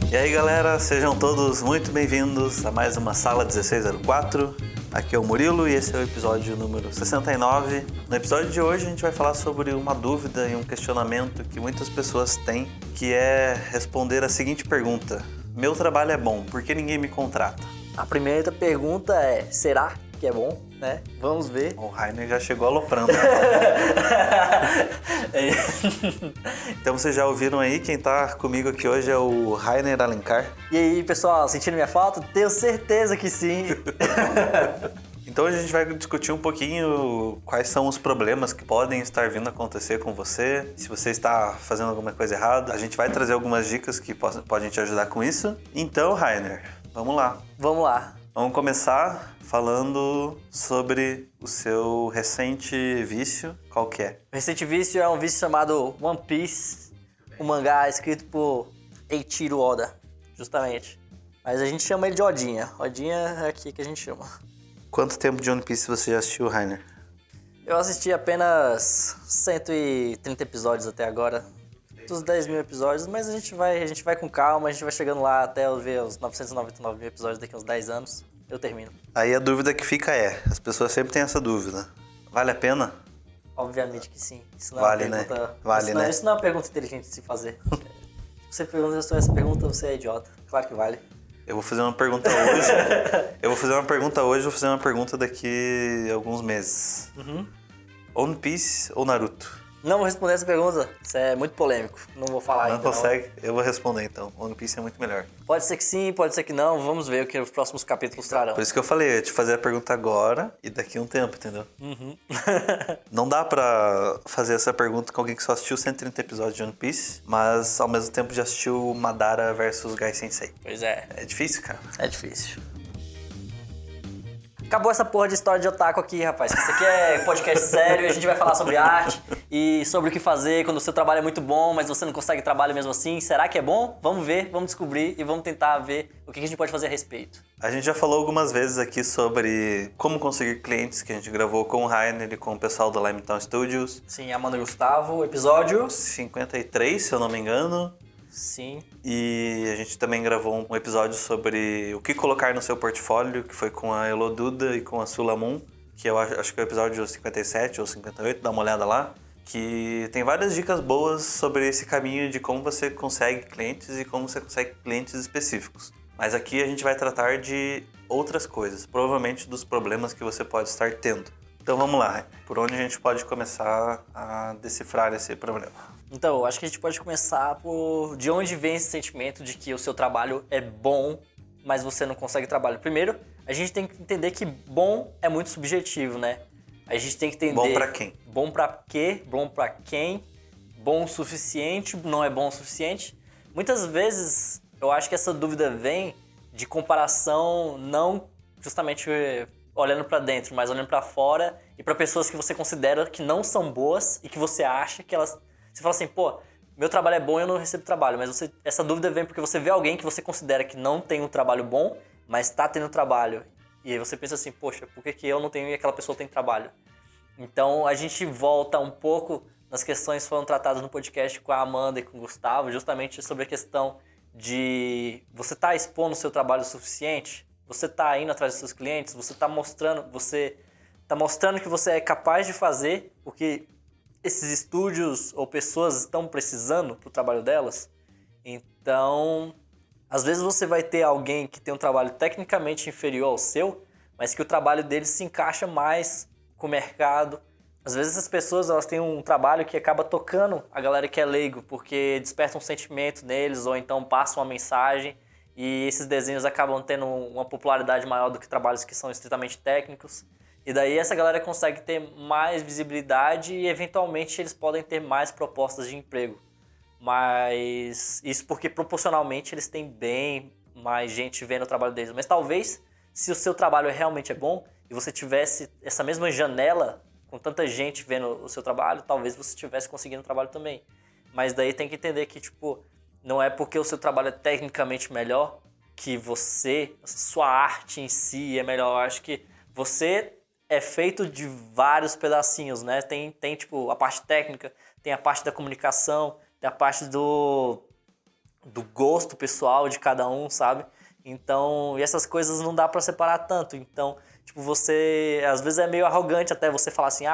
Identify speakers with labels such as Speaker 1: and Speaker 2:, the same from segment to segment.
Speaker 1: E aí galera, sejam todos muito bem-vindos a mais uma Sala 1604. Aqui é o Murilo e esse é o episódio número 69. No episódio de hoje a gente vai falar sobre uma dúvida e um questionamento que muitas pessoas têm, que é responder a seguinte pergunta: meu trabalho é bom, por que ninguém me contrata?
Speaker 2: A primeira pergunta é, será que é bom, né? Vamos ver.
Speaker 1: O Rainer já chegou aloprando. Então vocês já ouviram aí, quem tá comigo aqui hoje é o Rainer Alencar.
Speaker 2: E aí, pessoal, sentindo minha falta? Tenho certeza que sim.
Speaker 1: Então a gente vai discutir um pouquinho quais são os problemas que podem estar vindo a acontecer com você, se você está fazendo alguma coisa errada. A gente vai trazer algumas dicas que podem te ajudar com isso. Então, Rainer, vamos lá.
Speaker 2: Vamos lá.
Speaker 1: Vamos começar falando sobre o seu recente vício. Qual que é?
Speaker 2: O recente vício é um vício chamado One Piece, um mangá escrito por Eiichiro Oda, justamente. Mas a gente chama ele de Odinha. Odinha é aqui que a gente chama.
Speaker 1: Quanto tempo de One Piece você já assistiu, Rainer?
Speaker 2: Eu assisti apenas 130 episódios até agora. Dos 10 mil episódios, mas a gente vai com calma, a gente vai chegando lá até eu ver os 999 mil episódios daqui a uns 10 anos, eu termino.
Speaker 1: Aí a dúvida que fica é, as pessoas sempre têm essa dúvida, vale a pena?
Speaker 2: Obviamente que sim. Isso não
Speaker 1: vale,
Speaker 2: é uma pergunta,
Speaker 1: né? Vale, né?
Speaker 2: Isso não é uma pergunta inteligente de se fazer. Se você pergunta essa pergunta, você é idiota. Claro que vale.
Speaker 1: Eu vou fazer uma pergunta hoje, vou fazer uma pergunta daqui a alguns meses. One Piece ou Naruto?
Speaker 2: Não vou responder essa pergunta, isso é muito polêmico, não vou falar
Speaker 1: Não
Speaker 2: ainda.
Speaker 1: consegue? Eu vou responder então. One Piece é muito melhor.
Speaker 2: Pode ser que sim, pode ser que não, vamos ver o que os próximos capítulos trarão.
Speaker 1: Por isso que eu falei, eu ia te fazer a pergunta agora e daqui a um tempo, entendeu? Não dá pra fazer essa pergunta com alguém que só assistiu 130 episódios de One Piece, mas ao mesmo tempo já assistiu Madara versus Gai Sensei.
Speaker 2: Pois é.
Speaker 1: É difícil, cara.
Speaker 2: É difícil. Acabou essa porra de história de otaku aqui, rapaz. Isso aqui é podcast sério, a gente vai falar sobre arte e sobre o que fazer quando o seu trabalho é muito bom, mas você não consegue trabalho mesmo assim. Será que é bom? Vamos ver, vamos descobrir e vamos tentar ver o que a gente pode fazer a respeito.
Speaker 1: A gente já falou algumas vezes aqui sobre como conseguir clientes, que a gente gravou com o Rainer e com o pessoal do Limetown Studios.
Speaker 2: Sim, Amanda e Gustavo, episódio
Speaker 1: 53, se eu não me engano.
Speaker 2: Sim.
Speaker 1: E a gente também gravou um episódio sobre o que colocar no seu portfólio, que foi com a Elo Duda e com a Sulamun, que eu acho que é o episódio 57 ou 58, dá uma olhada lá, que tem várias dicas boas sobre esse caminho de como você consegue clientes e como você consegue clientes específicos. Mas aqui a gente vai tratar de outras coisas, provavelmente dos problemas que você pode estar tendo. Então vamos lá, por onde a gente pode começar a decifrar esse problema?
Speaker 2: Então, eu acho que a gente pode começar por de onde vem esse sentimento de que o seu trabalho é bom, mas você não consegue trabalho. Primeiro, a gente tem que entender que bom é muito subjetivo, né? A gente tem que entender...
Speaker 1: Bom pra quem?
Speaker 2: Bom pra quê? Bom pra quem? Bom o suficiente? Não é bom o suficiente? Muitas vezes, eu acho que essa dúvida vem de comparação não justamente olhando pra dentro, mas olhando pra fora e pra pessoas que você considera que não são boas e que você acha que elas... Você fala assim, pô, meu trabalho é bom e eu não recebo trabalho, mas essa dúvida vem porque você vê alguém que você considera que não tem um trabalho bom, mas tá tendo trabalho. E aí você pensa assim, poxa, por que eu não tenho e aquela pessoa tem trabalho? Então a gente volta um pouco nas questões que foram tratadas no podcast com a Amanda e com o Gustavo, justamente sobre a questão de você tá expondo o seu trabalho o suficiente? Você tá indo atrás dos seus clientes? Você tá mostrando que você é capaz de fazer o que esses estúdios ou pessoas estão precisando pro trabalho delas? Então, às vezes você vai ter alguém que tem um trabalho tecnicamente inferior ao seu, mas que o trabalho deles se encaixa mais com o mercado. Às vezes essas pessoas elas têm um trabalho que acaba tocando a galera que é leigo, porque desperta um sentimento neles ou então passa uma mensagem e esses desenhos acabam tendo uma popularidade maior do que trabalhos que são estritamente técnicos. E daí essa galera consegue ter mais visibilidade e eventualmente eles podem ter mais propostas de emprego. Mas isso porque proporcionalmente eles têm bem mais gente vendo o trabalho deles. Mas talvez se o seu trabalho realmente é bom e você tivesse essa mesma janela com tanta gente vendo o seu trabalho, talvez você estivesse conseguindo trabalho também. Mas daí tem que entender que, tipo, não é porque o seu trabalho é tecnicamente melhor que sua arte em si é melhor. Eu acho que você é feito de vários pedacinhos, né? Tem tipo, a parte técnica, tem a parte da comunicação, tem a parte do gosto pessoal de cada um, sabe? Então, e essas coisas não dá pra separar tanto. Então, tipo, você às vezes é meio arrogante até você falar assim,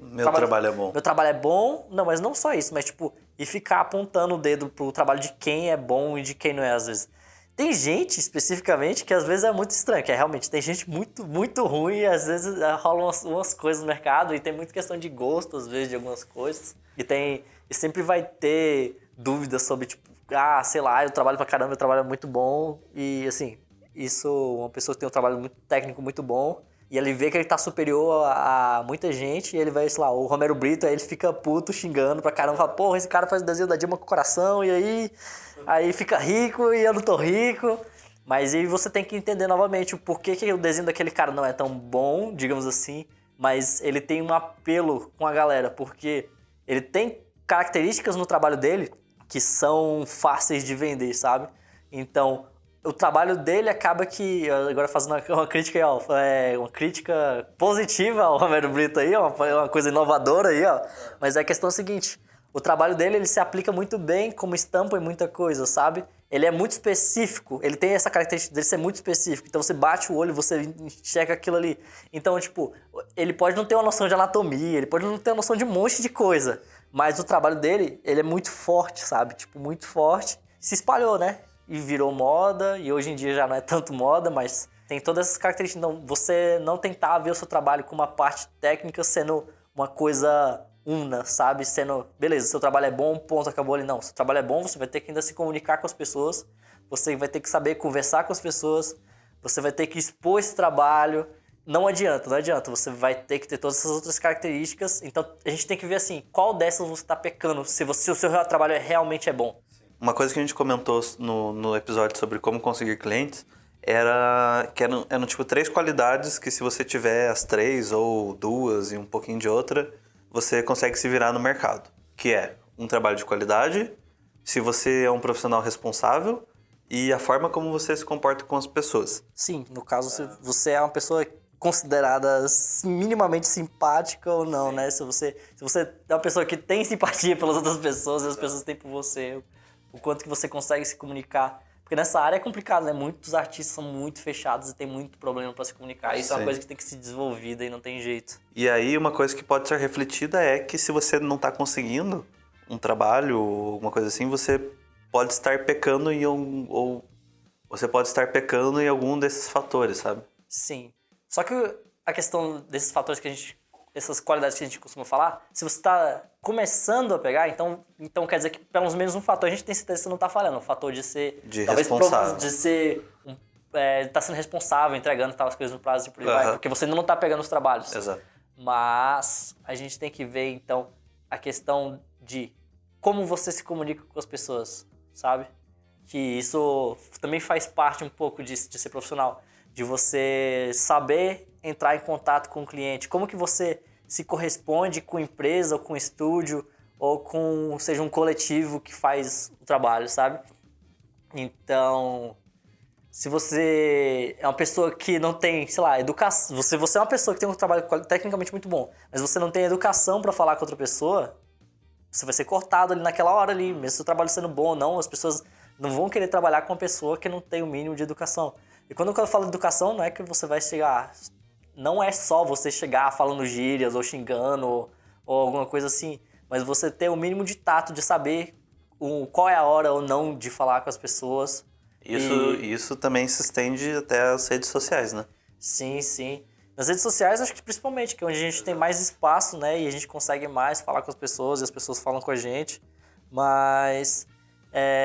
Speaker 1: Meu trabalho é bom.
Speaker 2: Meu trabalho é bom. Não, mas não só isso, mas tipo, e ficar apontando o dedo pro trabalho de quem é bom e de quem não é, às vezes. Tem gente, especificamente, que às vezes é muito estranho, que é realmente, tem gente muito, muito ruim e às vezes rolam umas coisas no mercado e tem muita questão de gosto, às vezes, de algumas coisas. E sempre vai ter dúvidas sobre, tipo, sei lá, eu trabalho pra caramba, meu trabalho é muito bom e, assim, uma pessoa que tem um trabalho muito técnico muito bom e ele vê que ele tá superior a muita gente e ele vai, sei lá, o Romero Brito, aí ele fica puto, xingando pra caramba, fala, porra, esse cara faz o desenho da Dilma com o coração e aí fica rico e eu não tô rico. Mas aí você tem que entender novamente o porquê que o desenho daquele cara não é tão bom, digamos assim, mas ele tem um apelo com a galera, porque ele tem características no trabalho dele que são fáceis de vender, sabe? Então, o trabalho dele acaba que, agora fazendo uma crítica aí, ó, uma crítica positiva ao Romero Brito aí, uma coisa inovadora aí, ó, mas a questão é a seguinte, o trabalho dele, ele se aplica muito bem como estampa em muita coisa, sabe? Ele é muito específico, ele tem essa característica dele ser muito específico, então você bate o olho, você enxerga aquilo ali. Então, tipo, ele pode não ter uma noção de anatomia, ele pode não ter uma noção de um monte de coisa, mas o trabalho dele, ele é muito forte, sabe? Tipo, muito forte. Se espalhou, né? E virou moda, e hoje em dia já não é tanto moda, mas tem todas essas características. Então, você não tentar ver o seu trabalho com uma parte técnica sendo uma coisa una, sabe? Sendo, beleza, seu trabalho é bom, ponto, acabou ali. Não, seu trabalho é bom, você vai ter que ainda se comunicar com as pessoas, você vai ter que saber conversar com as pessoas, você vai ter que expor esse trabalho. Não adianta, você vai ter que ter todas essas outras características. Então, a gente tem que ver assim, qual dessas você tá pecando, se o seu trabalho realmente é bom.
Speaker 1: Uma coisa que a gente comentou no episódio sobre como conseguir clientes eram tipo 3 qualidades que se você tiver as 3 ou 2 e um pouquinho de outra, você consegue se virar no mercado. Que é um trabalho de qualidade, se você é um profissional responsável e a forma como você se comporta com as pessoas.
Speaker 2: Sim, no caso, se você é uma pessoa considerada minimamente simpática ou não, né? Se você é uma pessoa que tem simpatia pelas outras pessoas e as pessoas têm por você, o quanto que você consegue se comunicar. Porque nessa área é complicado, né? Muitos artistas são muito fechados e tem muito problema para se comunicar. Isso é uma coisa que tem que ser desenvolvida e não tem jeito.
Speaker 1: E aí uma coisa que pode ser refletida é que se você não está conseguindo um trabalho ou alguma coisa assim, você pode estar pecando ou você pode estar pecando em algum desses fatores, sabe?
Speaker 2: Sim. Só que a questão desses fatores essas qualidades que a gente costuma falar, se você está começando a pegar, então quer dizer que pelo menos um fator a gente tem certeza que você não está falhando. O fator de ser...
Speaker 1: responsável.
Speaker 2: De ser... tá sendo responsável, entregando as coisas no prazo e por aí vai. Porque você ainda não está pegando os trabalhos.
Speaker 1: Exato.
Speaker 2: Mas a gente tem que ver, então, a questão de como você se comunica com as pessoas, sabe? Que isso também faz parte um pouco de ser profissional. De você saber entrar em contato com o cliente. Como que você se corresponde com empresa, ou com estúdio, ou com, seja um coletivo que faz o trabalho, sabe? Então, se você é uma pessoa que não tem, sei lá, educação... Você é uma pessoa que tem um trabalho tecnicamente muito bom, mas você não tem educação para falar com outra pessoa, você vai ser cortado ali naquela hora ali, mesmo seu trabalho sendo bom ou não, as pessoas não vão querer trabalhar com uma pessoa que não tem o mínimo de educação. E quando eu falo de educação, não é que você vai chegar... Não é só você chegar falando gírias ou xingando ou alguma coisa assim, mas você ter o mínimo de tato de saber qual é a hora ou não de falar com as pessoas.
Speaker 1: Isso também se estende até as redes sociais, né?
Speaker 2: Sim, sim. Nas redes sociais, acho que principalmente, que é onde a gente tem mais espaço, né? E a gente consegue mais falar com as pessoas e as pessoas falam com a gente. Mas...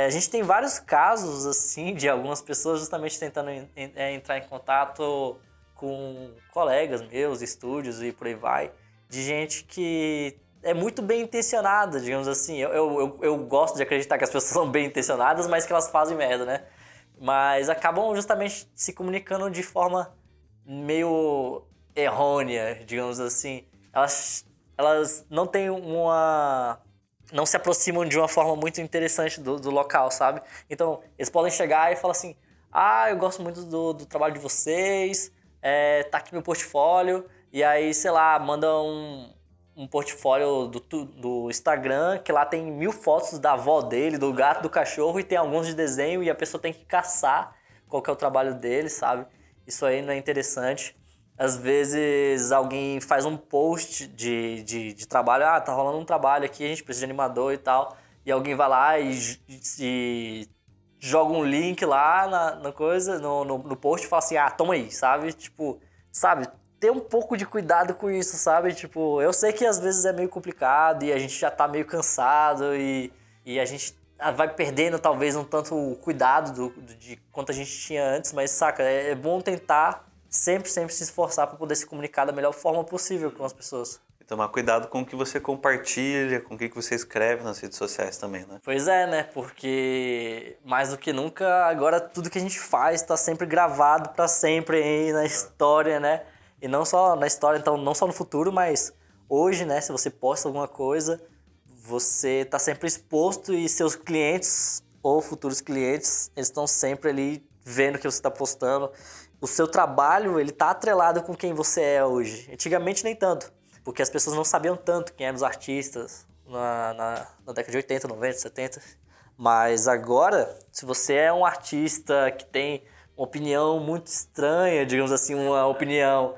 Speaker 2: a gente tem vários casos, assim, de algumas pessoas justamente tentando entrar em contato com colegas meus, estúdios e por aí vai, de gente que é muito bem intencionada, digamos assim. Eu gosto de acreditar que as pessoas são bem intencionadas, mas que elas fazem merda, né? Mas acabam justamente se comunicando de forma meio errônea, digamos assim. Elas não têm não se aproximam de uma forma muito interessante do local, sabe? Então, eles podem chegar e falar assim, eu gosto muito do trabalho de vocês, tá aqui meu portfólio, e aí, sei lá, manda um portfólio do Instagram, que lá tem 1000 fotos da avó dele, do gato, do cachorro, e tem alguns de desenho, e a pessoa tem que caçar qual que é o trabalho dele, sabe? Isso aí não é interessante. Às vezes alguém faz um post de trabalho, tá rolando um trabalho aqui, a gente precisa de animador e tal, e alguém vai lá e joga um link lá na coisa, no post e fala assim, toma aí, sabe? Tipo, sabe? Ter um pouco de cuidado com isso, sabe? Tipo, eu sei que às vezes é meio complicado e a gente já tá meio cansado e a gente vai perdendo talvez um tanto o cuidado de quanto a gente tinha antes, mas saca, é bom tentar sempre se esforçar para poder se comunicar da melhor forma possível com as pessoas.
Speaker 1: E tomar cuidado com o que você compartilha, com o que você escreve nas redes sociais também, né?
Speaker 2: Pois é, né? Porque mais do que nunca, agora tudo que a gente faz tá sempre gravado para sempre aí na história, né? E não só na história, então não só no futuro, mas hoje, né? Se você posta alguma coisa, você tá sempre exposto e seus clientes ou futuros clientes, eles estão sempre ali vendo o que você tá postando. O seu trabalho, ele tá atrelado com quem você é hoje. Antigamente nem tanto, porque as pessoas não sabiam tanto quem eram os artistas na década de 80, 90, 70. Mas agora, se você é um artista que tem uma opinião muito estranha, digamos assim, uma opinião...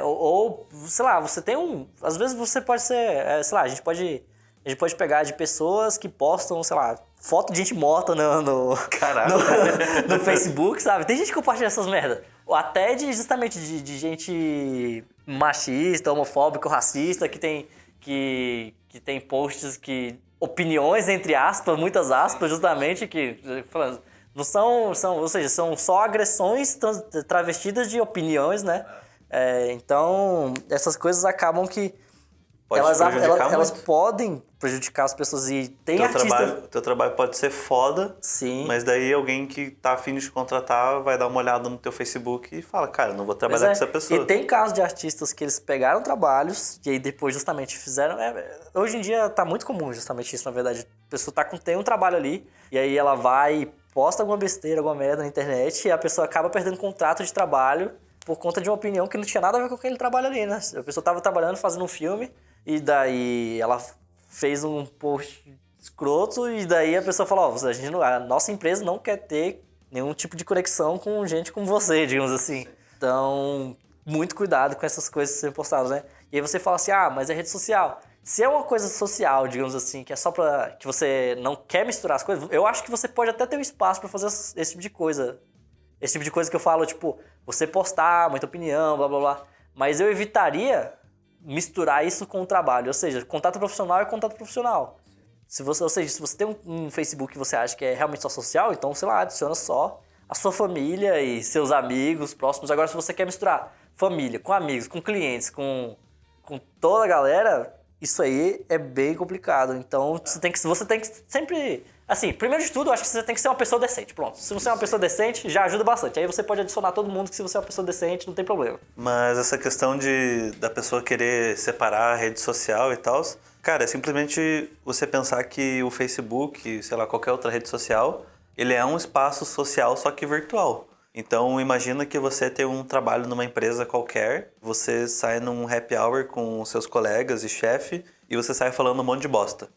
Speaker 2: ou, sei lá, você tem um... Às vezes você pode ser... sei lá, a gente pode pegar de pessoas que postam, sei lá, foto de gente morta no Facebook, sabe? Tem gente que compartilha essas merdas. Ou até justamente de gente machista, homofóbica, racista, que tem posts que... Opiniões, entre aspas, muitas aspas, justamente, que... falando, não são, ou seja, são só agressões travestidas de opiniões, né? Então, essas coisas acabam que elas podem prejudicar as pessoas e tem
Speaker 1: Teu trabalho pode ser foda,
Speaker 2: sim,
Speaker 1: mas daí alguém que tá afim de te contratar vai dar uma olhada no teu Facebook e fala, cara, não vou trabalhar com essa pessoa.
Speaker 2: E tem casos de artistas que eles pegaram trabalhos e aí depois justamente fizeram... hoje em dia tá muito comum justamente isso, na verdade. A pessoa tem um trabalho ali e aí ela vai e posta alguma besteira, alguma merda na internet e a pessoa acaba perdendo contrato de trabalho por conta de uma opinião que não tinha nada a ver com aquele trabalho ali, né? A pessoa tava trabalhando, fazendo um filme e daí ela fez um post escroto e daí a pessoa falou, a nossa empresa não quer ter nenhum tipo de conexão com gente como você, digamos assim. Então, muito cuidado com essas coisas que são postadas, né? E aí você fala assim, mas é rede social. Se é uma coisa social, digamos assim, que é só pra... que você não quer misturar as coisas, eu acho que você pode até ter um espaço pra fazer esse tipo de coisa. Esse tipo de coisa que eu falo, tipo, você postar muita opinião, blá blá blá. Mas eu evitaria misturar isso com o trabalho. Ou seja, contato profissional é contato profissional. Se você tem um Facebook que você acha que é realmente só social, então, sei lá, adiciona só a sua família e seus amigos próximos. Agora, se você quer misturar família com amigos, com clientes, com toda a galera, isso aí é bem complicado. Então, você tem que sempre... Assim, primeiro de tudo, eu acho que você tem que ser uma pessoa decente. Pronto. Se você é uma pessoa decente, já ajuda bastante. Aí você pode adicionar todo mundo que se você é uma pessoa decente, não tem problema.
Speaker 1: Mas essa questão da pessoa querer separar a rede social e tal, cara, é simplesmente você pensar que o Facebook, sei lá, qualquer outra rede social, ele é um espaço social, só que virtual. Então, imagina que você tem um trabalho numa empresa qualquer, você sai num happy hour com seus colegas e chefe, e você sai falando um monte de bosta.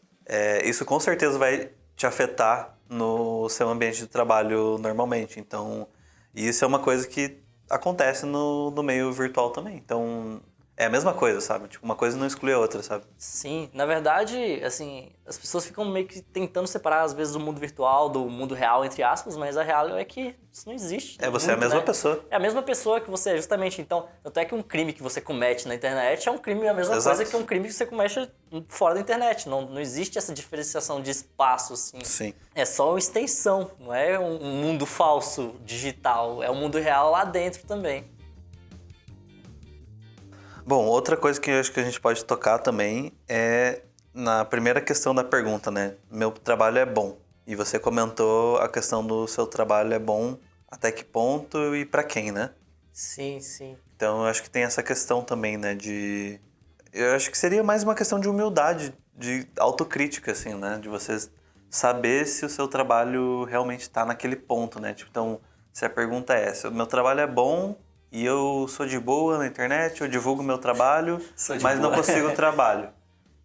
Speaker 1: Isso com certeza vai te afetar no seu ambiente de trabalho normalmente. Então, isso é uma coisa que acontece no meio virtual também. Então, é a mesma coisa, sabe? Tipo, uma coisa não exclui a outra, sabe?
Speaker 2: Sim, na verdade, assim, as pessoas ficam meio que tentando separar, às vezes, o mundo virtual do mundo real, entre aspas, mas a real é que isso não existe.
Speaker 1: Você é a mesma pessoa.
Speaker 2: É a mesma pessoa que você é, justamente. Então, tanto é que um crime que você comete na internet é um crime, a mesma
Speaker 1: Exato.
Speaker 2: coisa que um crime que você comete fora da internet. Não existe essa diferenciação de espaço, assim.
Speaker 1: Sim.
Speaker 2: É só uma extensão, não é um mundo falso, digital. É um mundo real lá dentro também.
Speaker 1: Bom, outra coisa que eu acho que a gente pode tocar também é na primeira questão da pergunta, né? Meu trabalho é bom. E você comentou a questão do seu trabalho é bom, até que ponto e pra quem, né?
Speaker 2: Sim, sim.
Speaker 1: Então eu acho que tem essa questão também, né? Eu acho que seria mais uma questão de humildade, de autocrítica, assim, né? De você saber se o seu trabalho realmente tá naquele ponto, né? Tipo, então, se a pergunta é, se o meu trabalho é bom, e eu sou de boa na internet, eu divulgo meu trabalho, mas não consigo trabalho.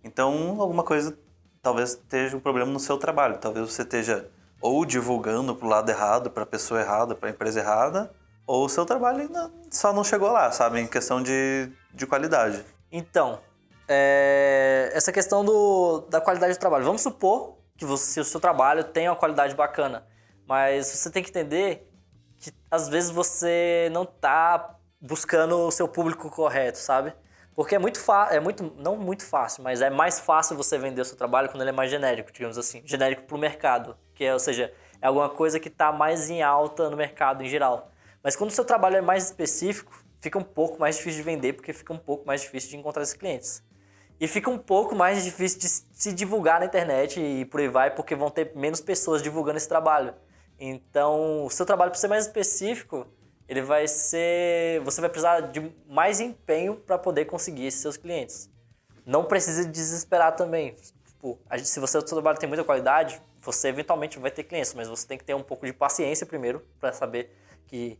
Speaker 1: Então, alguma coisa talvez esteja um problema no seu trabalho. Talvez você esteja ou divulgando pro lado errado, pra pessoa errada, pra empresa errada, ou o seu trabalho ainda só não chegou lá, sabe? Em questão de qualidade.
Speaker 2: Então, essa questão da qualidade do trabalho. Vamos supor que o seu trabalho tem uma qualidade bacana, mas você tem que entender que às vezes você não tá buscando o seu público correto, sabe? Porque não muito fácil, mas é mais fácil você vender o seu trabalho quando ele é mais genérico, digamos assim. Genérico pro mercado, ou seja, é alguma coisa que tá mais em alta no mercado em geral. Mas quando o seu trabalho é mais específico, fica um pouco mais difícil de vender, porque fica um pouco mais difícil de encontrar esses clientes. E fica um pouco mais difícil de se divulgar na internet e por aí vai, porque vão ter menos pessoas divulgando esse trabalho. Então, o seu trabalho, por ser mais específico, você vai precisar de mais empenho para poder conseguir esses seus clientes. Não precisa desesperar também. Tipo, se o seu trabalho tem muita qualidade, você eventualmente vai ter clientes, mas você tem que ter um pouco de paciência primeiro para saber que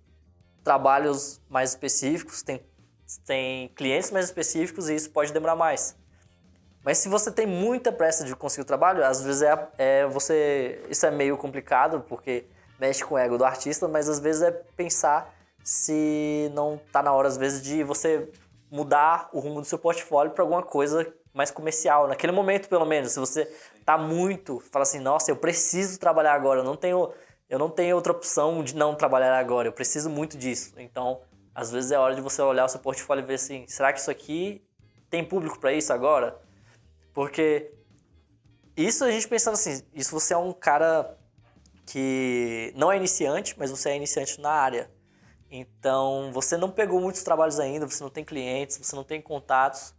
Speaker 2: trabalhos mais específicos tem clientes mais específicos e isso pode demorar mais. Mas se você tem muita pressa de conseguir o trabalho, às vezes isso é meio complicado, porque mexe com o ego do artista, mas às vezes é pensar se não tá na hora, às vezes, de você mudar o rumo do seu portfólio para alguma coisa mais comercial. Naquele momento, pelo menos, se você tá fala assim, nossa, eu preciso trabalhar agora, eu não tenho outra opção de não trabalhar agora, eu preciso muito disso. Então, às vezes é hora de você olhar o seu portfólio e ver assim, será que isso aqui tem público para isso agora? Porque isso a gente pensando assim, isso você é um cara que não é iniciante, mas você é iniciante na área. Então, você não pegou muitos trabalhos ainda, você não tem clientes, você não tem contatos.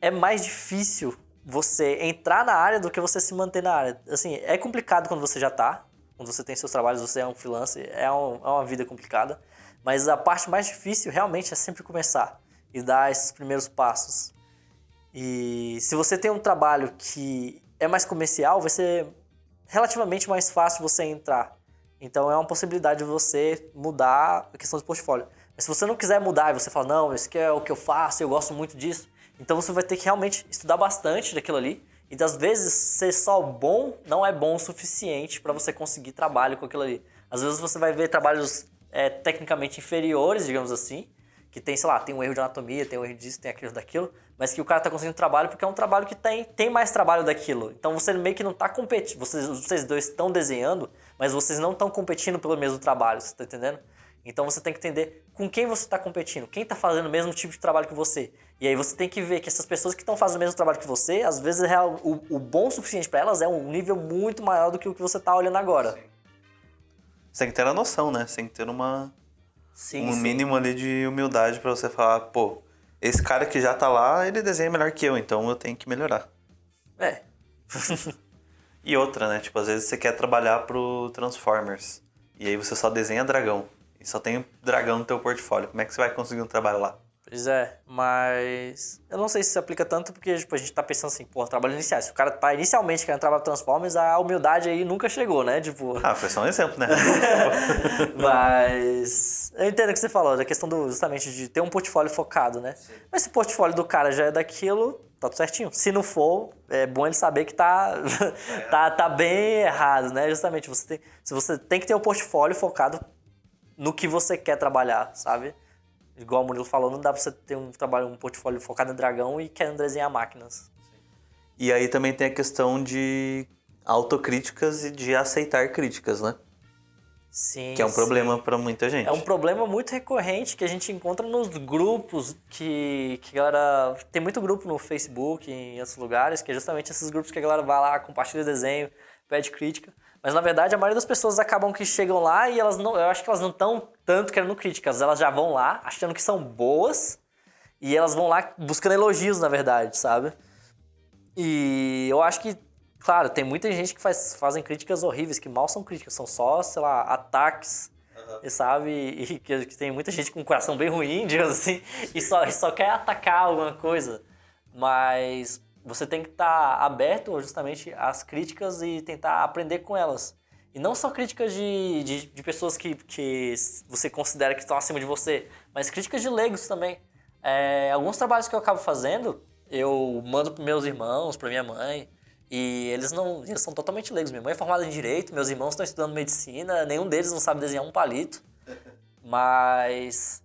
Speaker 2: É mais difícil você entrar na área do que você se manter na área. Assim, é complicado quando você já tá, quando você tem seus trabalhos, você é um freelancer, é uma vida complicada. Mas a parte mais difícil realmente é sempre começar e dar esses primeiros passos. E se você tem um trabalho que é mais comercial, vai ser relativamente mais fácil você entrar. Então é uma possibilidade de você mudar a questão do portfólio. Mas se você não quiser mudar e você fala, não, isso aqui é o que eu faço, eu gosto muito disso, então você vai ter que realmente estudar bastante daquilo ali. E às vezes ser só bom não é bom o suficiente para você conseguir trabalho com aquilo ali. Às vezes você vai ver trabalhos tecnicamente inferiores, digamos assim, que tem, sei lá, tem um erro de anatomia, tem um erro disso, tem aquilo, daquilo, mas que o cara tá conseguindo trabalho porque é um trabalho que tem mais trabalho daquilo. Então você meio que não tá competindo, vocês dois estão desenhando, mas vocês não estão competindo pelo mesmo trabalho, você tá entendendo? Então você tem que entender com quem você está competindo, quem está fazendo o mesmo tipo de trabalho que você. E aí você tem que ver que essas pessoas que estão fazendo o mesmo trabalho que você, às vezes o bom o suficiente para elas é um nível muito maior do que o que você está olhando agora.
Speaker 1: Sim. Você tem que ter a noção, né? Você tem que ter um mínimo ali de humildade para você falar, pô, esse cara que já tá lá, ele desenha melhor que eu, então eu tenho que melhorar.
Speaker 2: É.
Speaker 1: E outra, né? Tipo, às vezes você quer trabalhar pro Transformers e aí você só desenha dragão. E só tem dragão no teu portfólio. Como é que você vai conseguir um trabalho lá?
Speaker 2: Pois é, mas eu não sei se aplica tanto porque tipo, a gente tá pensando assim, pô, trabalho inicial. Se o cara tá inicialmente querendo trabalhar Transformers, a humildade aí nunca chegou, né? Tipo...
Speaker 1: foi só um exemplo, né?
Speaker 2: Mas eu entendo o que você falou, da questão justamente de ter um portfólio focado, né? Sim. Mas se o portfólio do cara já é daquilo, tá tudo certinho. Se não for, é bom ele saber que tá bem errado, né? Justamente, você tem que ter um portfólio focado no que você quer trabalhar, sabe? Igual o Murilo falou, não dá pra você ter um portfólio focado em dragão e querendo desenhar máquinas.
Speaker 1: E aí também tem a questão de autocríticas e de aceitar críticas, né?
Speaker 2: Sim.
Speaker 1: Que é um problema pra muita gente.
Speaker 2: É um problema muito recorrente que a gente encontra nos grupos que a galera... Tem muito grupo no Facebook e em outros lugares, que é justamente esses grupos que a galera vai lá, compartilha desenho, pede crítica. Mas, na verdade, a maioria das pessoas acabam que chegam lá e eu acho que elas não estão tanto querendo críticas. Elas já vão lá achando que são boas e elas vão lá buscando elogios, na verdade, sabe? E eu acho que, claro, tem muita gente que fazem críticas horríveis, que mal são críticas, são só, sei lá, ataques, sabe? E que tem muita gente com um coração bem ruim, digamos assim, e só quer atacar alguma coisa. Mas... você tem que estar aberto justamente às críticas e tentar aprender com elas. E não só críticas de pessoas que você considera que estão acima de você, mas críticas de leigos também. Alguns trabalhos que eu acabo fazendo, eu mando para meus irmãos, para minha mãe, e eles são totalmente leigos. Minha mãe é formada em Direito, meus irmãos estão estudando Medicina, nenhum deles não sabe desenhar um palito. Mas,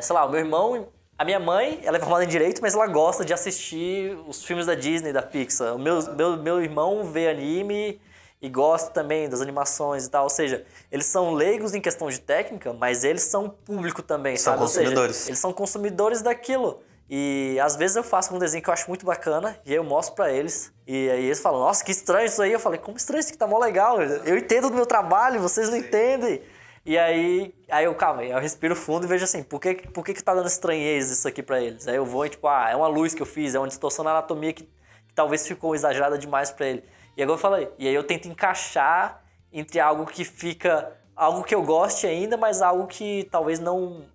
Speaker 2: sei lá, o meu irmão... A minha mãe, ela é formada em Direito, mas ela gosta de assistir os filmes da Disney, da Pixar. O meu irmão vê anime e gosta também das animações e tal. Ou seja, eles são leigos em questão de técnica, mas eles são público também,
Speaker 1: São
Speaker 2: sabe?
Speaker 1: consumidores.
Speaker 2: Ou seja, eles são consumidores daquilo. E às vezes eu faço um desenho que eu acho muito bacana e aí eu mostro pra eles. E aí eles falam, nossa, que estranho isso aí. Eu falei, como estranho isso aqui tá mó legal? Eu entendo do meu trabalho, vocês não entendem. E aí calma, eu respiro fundo e vejo assim, por que tá dando estranheza isso aqui pra eles? Aí eu vou e tipo, é uma luz que eu fiz, é uma distorção na anatomia que talvez ficou exagerada demais pra ele. E agora eu falei, e aí eu tento encaixar entre algo que fica, algo que eu goste ainda, mas algo que talvez não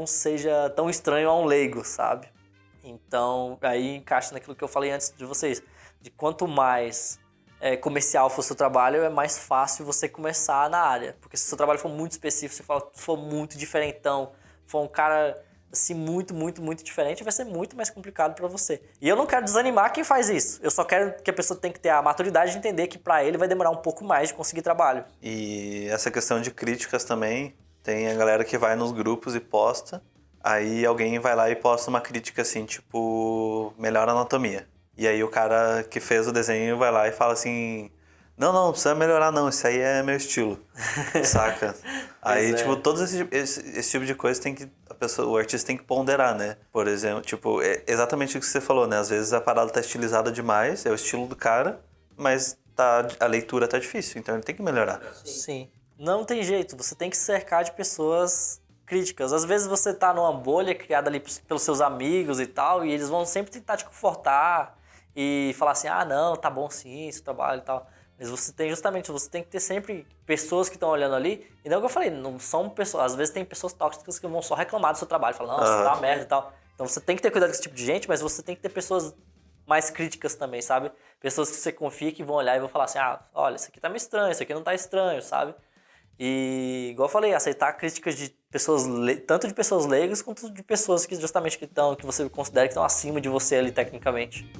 Speaker 2: seja tão estranho a um leigo, sabe? Então, aí encaixa naquilo que eu falei antes de vocês, de quanto mais comercial for o seu trabalho, é mais fácil você começar na área. Porque se o seu trabalho for muito específico, se for muito diferentão, for um cara assim muito, muito, muito diferente, vai ser muito mais complicado para você. E eu não quero desanimar quem faz isso. Eu só quero que a pessoa tenha que ter a maturidade de entender que para ele vai demorar um pouco mais de conseguir trabalho.
Speaker 1: E essa questão de críticas também, tem a galera que vai nos grupos e posta, aí alguém vai lá e posta uma crítica assim, tipo, melhor anatomia. E aí o cara que fez o desenho vai lá e fala assim, não precisa melhorar não, isso aí é meu estilo, saca? Aí, tipo, todos esse tipo de coisa tem que, o artista tem que ponderar, né? Por exemplo, tipo, é exatamente o que você falou, né? Às vezes a parada tá estilizada demais, é o estilo do cara, mas a leitura tá difícil, então ele tem que melhorar.
Speaker 2: Sim. Não tem jeito, você tem que se cercar de pessoas críticas. Às vezes você tá numa bolha criada ali pelos seus amigos e tal, e eles vão sempre tentar te confortar e falar assim, não, tá bom sim, esse trabalho e tal. Mas você tem que ter sempre pessoas que estão olhando ali. E não é o que eu falei, não são pessoas, às vezes tem pessoas tóxicas que vão só reclamar do seu trabalho, falam, nossa, tá uma merda e tal. Então você tem que ter cuidado com esse tipo de gente, mas você tem que ter pessoas mais críticas também, sabe? Pessoas que você confia que vão olhar e vão falar assim, olha, isso aqui tá meio estranho, isso aqui não tá estranho, sabe? E, igual eu falei, aceitar críticas de pessoas, tanto de pessoas leigas quanto de pessoas que justamente que você considera que estão acima de você ali tecnicamente.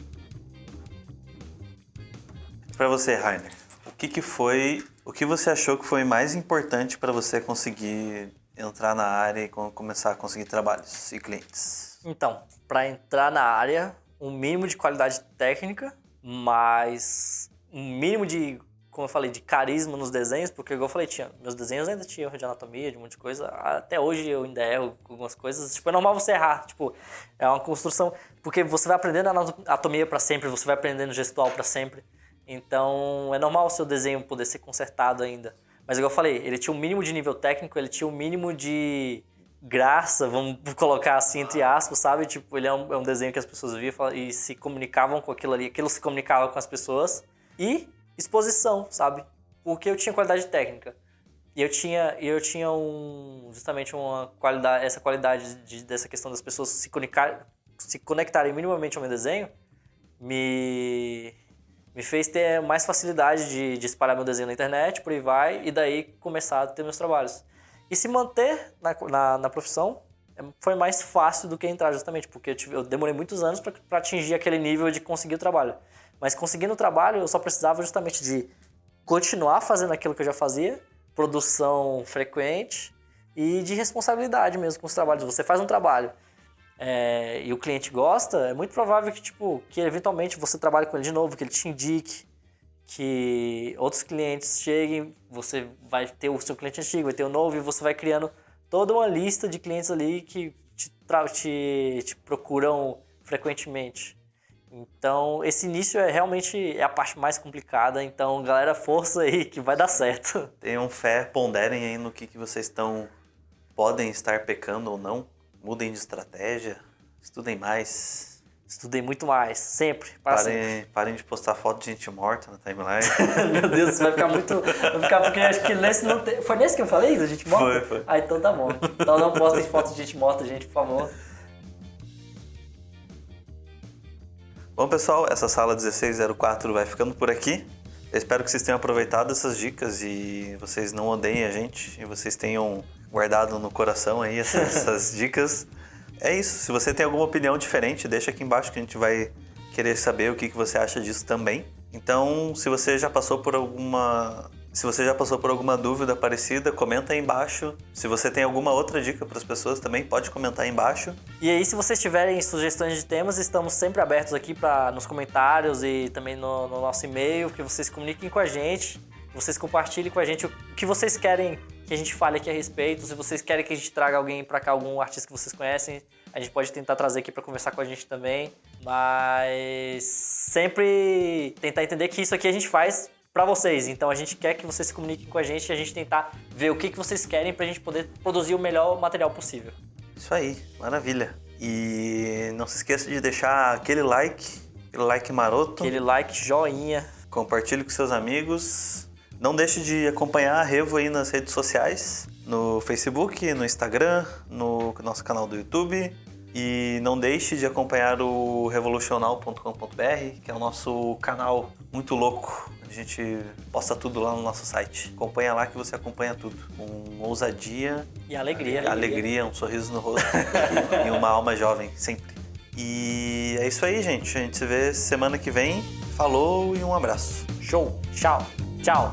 Speaker 1: Pra você, Rainer, o que você achou que foi mais importante para você conseguir entrar na área e começar a conseguir trabalhos e clientes?
Speaker 2: Então, para entrar na área, um mínimo de qualidade técnica, mas um mínimo de, como eu falei, de carisma nos desenhos, porque igual eu falei, meus desenhos ainda tinham erro de anatomia, de um monte de coisa. Até hoje eu ainda erro com algumas coisas. Tipo, é normal você errar. Tipo, é uma construção, porque você vai aprendendo anatomia para sempre, você vai aprendendo gestual para sempre. Então, é normal o seu desenho poder ser consertado ainda. Mas, igual eu falei, ele tinha um mínimo de nível técnico, ele tinha um mínimo de graça, vamos colocar assim, entre aspas, sabe? Tipo, ele é um desenho que as pessoas viam e se comunicavam com aquilo ali, aquilo se comunicava com as pessoas. E exposição, sabe? Porque eu tinha qualidade técnica. E eu tinha justamente essa qualidade dessa questão das pessoas se conectarem minimamente ao meu desenho, me fez ter mais facilidade de espalhar meu desenho na internet, por aí vai, e daí começar a ter meus trabalhos. E se manter na profissão foi mais fácil do que entrar, justamente, porque eu demorei muitos anos para atingir aquele nível de conseguir o trabalho. Mas conseguindo o trabalho, eu só precisava justamente de continuar fazendo aquilo que eu já fazia, produção frequente e de responsabilidade mesmo com os trabalhos. Você faz um trabalho e o cliente gosta, é muito provável que eventualmente você trabalhe com ele de novo, que ele te indique, que outros clientes cheguem, você vai ter o seu cliente antigo, vai ter o novo, e você vai criando toda uma lista de clientes ali que te procuram frequentemente. Então, esse início realmente a parte mais complicada, então, galera, força aí que vai dar certo.
Speaker 1: Tenham fé, ponderem aí no que vocês podem estar pecando ou não. Mudem de estratégia, estudem mais.
Speaker 2: Estudei muito mais, sempre.
Speaker 1: Parem de postar foto de gente morta na timeline.
Speaker 2: Meu Deus, isso vai ficar muito... porque acho que nesse não tem... Foi nesse que eu falei, da gente morta?
Speaker 1: Foi.
Speaker 2: Então tá bom. Então não postem foto de gente morta, gente, por favor.
Speaker 1: Bom, pessoal, essa sala 1604 vai ficando por aqui. Eu espero que vocês tenham aproveitado essas dicas e vocês não odeiem a gente e vocês tenham guardado no coração aí essas dicas. É isso. Se você tem alguma opinião diferente, deixa aqui embaixo que a gente vai querer saber o que você acha disso também. Então, se você já passou por alguma dúvida parecida, comenta aí embaixo. Se você tem alguma outra dica para as pessoas também, pode comentar aí embaixo.
Speaker 2: E aí, se vocês tiverem sugestões de temas, estamos sempre abertos aqui nos comentários e também no nosso e-mail, que vocês comuniquem com a gente, vocês compartilhem com a gente o que vocês querem que a gente fale aqui a respeito. Se vocês querem que a gente traga alguém para cá, algum artista que vocês conhecem, a gente pode tentar trazer aqui para conversar com a gente também. Mas sempre tentar entender que isso aqui a gente faz para vocês. Então a gente quer que vocês se comuniquem com a gente e a gente tentar ver o que vocês querem pra gente poder produzir o melhor material possível.
Speaker 1: Isso aí, maravilha. E não se esqueça de deixar aquele like maroto.
Speaker 2: Aquele like, joinha.
Speaker 1: Compartilhe com seus amigos. Não deixe de acompanhar a Revo aí nas redes sociais, no Facebook, no Instagram, no nosso canal do YouTube. E não deixe de acompanhar o revolucional.com.br, que é o nosso canal muito louco. A gente posta tudo lá no nosso site. Acompanha lá que você acompanha tudo. Com ousadia
Speaker 2: e alegria.
Speaker 1: Alegria, um sorriso no rosto e uma alma jovem, sempre. E é isso aí, gente. A gente se vê semana que vem. Falou e um abraço.
Speaker 2: Show. Tchau. Tchau.